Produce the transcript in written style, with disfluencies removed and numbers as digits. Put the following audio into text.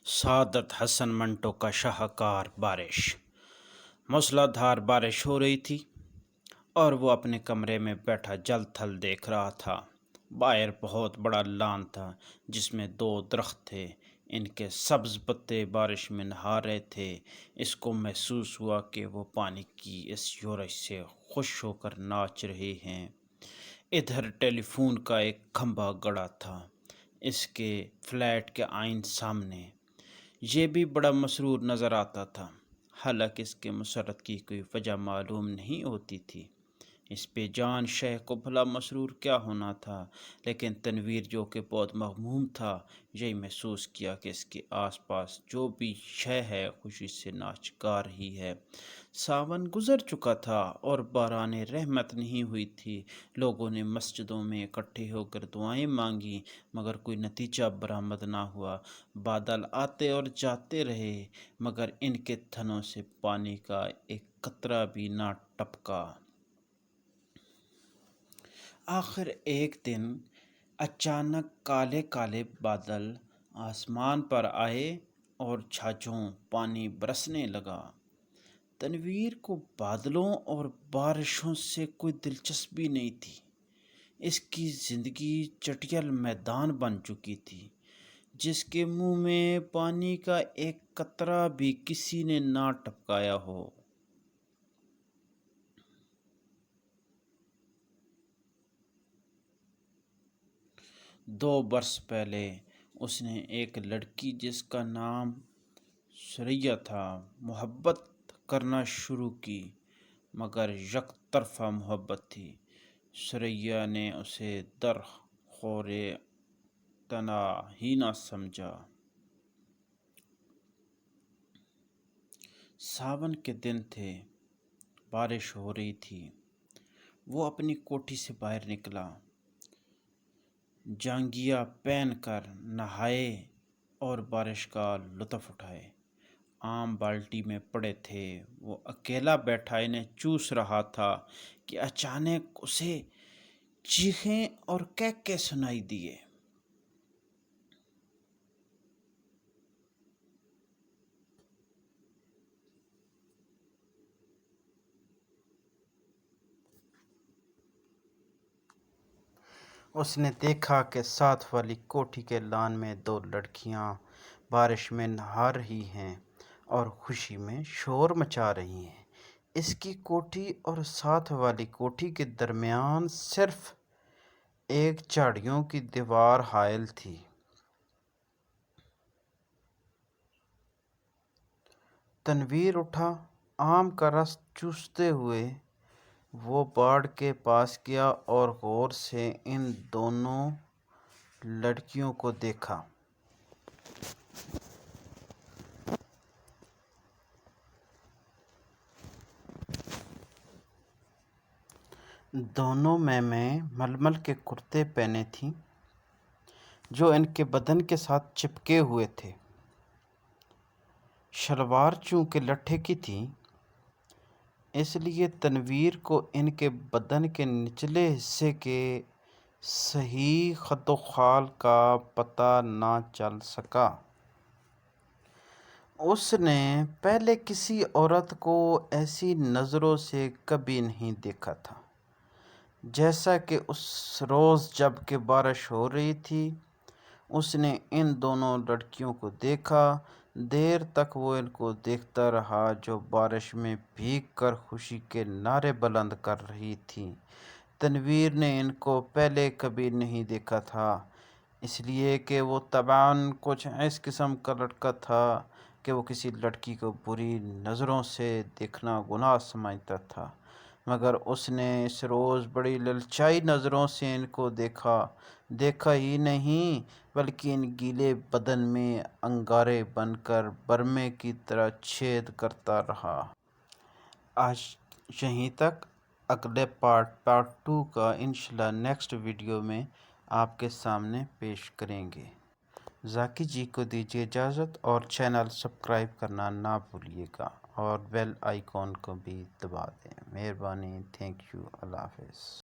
سعادت حسن منٹو کا شاہکار بارش۔ موسلادھار بارش ہو رہی تھی اور وہ اپنے کمرے میں بیٹھا جل تھل دیکھ رہا تھا۔ باہر بہت بڑا لان تھا جس میں 2 درخت تھے، ان کے سبز پتے بارش میں نہا رہے تھے۔ اس کو محسوس ہوا کہ وہ پانی کی اس یورش سے خوش ہو کر ناچ رہے ہیں۔ ادھر ٹیلی فون کا ایک کھمبا گڑا تھا اس کے فلیٹ کے آئین سامنے، یہ بھی بڑا مسرور نظر آتا تھا، حالانکہ اس کے مسرت کی کوئی وجہ معلوم نہیں ہوتی تھی۔ اس بے جان شے کو بھلا مسرور کیا ہونا تھا، لیکن تنویر جو کہ بہت مغموم تھا، یہی محسوس کیا کہ اس کے آس پاس جو بھی شے ہے خوشی سے ناچ گا رہی ہے۔ ساون گزر چکا تھا اور باران رحمت نہیں ہوئی تھی۔ لوگوں نے مسجدوں میں اکٹھے ہو کر دعائیں مانگی مگر کوئی نتیجہ برآمد نہ ہوا۔ بادل آتے اور جاتے رہے مگر ان کے تھنوں سے پانی کا ایک قطرہ بھی نہ ٹپکا۔ آخر ایک دن اچانک کالے کالے بادل آسمان پر آئے اور جھاجھوں پانی برسنے لگا۔ تنویر کو بادلوں اور بارشوں سے کوئی دلچسپی نہیں تھی۔ اس کی زندگی چٹیل میدان بن چکی تھی جس کے منہ میں پانی کا ایک قطرہ بھی کسی نے نہ ٹپکایا ہو۔ 2 برس پہلے اس نے ایک لڑکی جس کا نام ثریا تھا محبت کرنا شروع کی، مگر یک طرفہ محبت تھی۔ ثریا نے اسے در خور تنہا ہی نہ سمجھا۔ ساون کے دن تھے، بارش ہو رہی تھی۔ وہ اپنی کوٹھی سے باہر نکلا، جانگھیا پہن کر نہائے اور بارش کا لطف اٹھائے۔ آم بالٹی میں پڑے تھے، وہ اکیلا بیٹھا انہیں چوس رہا تھا کہ اچانک اسے چیخیں اور کہکے سنائی دیے۔ اس نے دیکھا کہ ساتھ والی کوٹھی کے لان میں 2 لڑکیاں بارش میں نہا رہی ہیں اور خوشی میں شور مچا رہی ہیں۔ اس کی کوٹھی اور ساتھ والی کوٹھی کے درمیان صرف ایک جھاڑیوں کی دیوار حائل تھی۔ تنویر اٹھا، آم کا رس چوستے ہوئے وہ باڑ کے پاس گیا اور غور سے ان دونوں لڑکیوں کو دیکھا۔ دونوں میں ململ کے کرتے پہنے تھیں جو ان کے بدن کے ساتھ چپکے ہوئے تھے۔ شلوار چونکہ لٹھے کی تھی، اس لیے تنویر کو ان کے بدن کے نچلے حصے کے صحیح خد و خال کا پتہ نہ چل سکا۔ اس نے پہلے کسی عورت کو ایسی نظروں سے کبھی نہیں دیکھا تھا جیسا کہ اس روز جب کہ بارش ہو رہی تھی۔ اس نے ان دونوں لڑکیوں کو دیکھا، دیر تک وہ ان کو دیکھتا رہا جو بارش میں بھیگ کر خوشی کے نعرے بلند کر رہی تھیں۔ تنویر نے ان کو پہلے کبھی نہیں دیکھا تھا، اس لیے کہ وہ طبعاً کچھ اس قسم کا لڑکا تھا کہ وہ کسی لڑکی کو بری نظروں سے دیکھنا گناہ سمجھتا تھا، مگر اس نے اس روز بڑی للچائی نظروں سے ان کو دیکھا ہی نہیں بلکہ ان گیلے بدن میں انگارے بن کر برمے کی طرح چھید کرتا رہا۔ آج یہیں تک، اگلے پارٹ 2 کا انشاءاللہ نیکسٹ ویڈیو میں آپ کے سامنے پیش کریں گے۔ ذاکی جی کو دیجیے اجازت اور چینل سبسکرائب کرنا نہ بھولیے گا اور بیل آئیکن کو بھی دبا دیں۔ مہربانی، تھینک یو، اللہ حافظ۔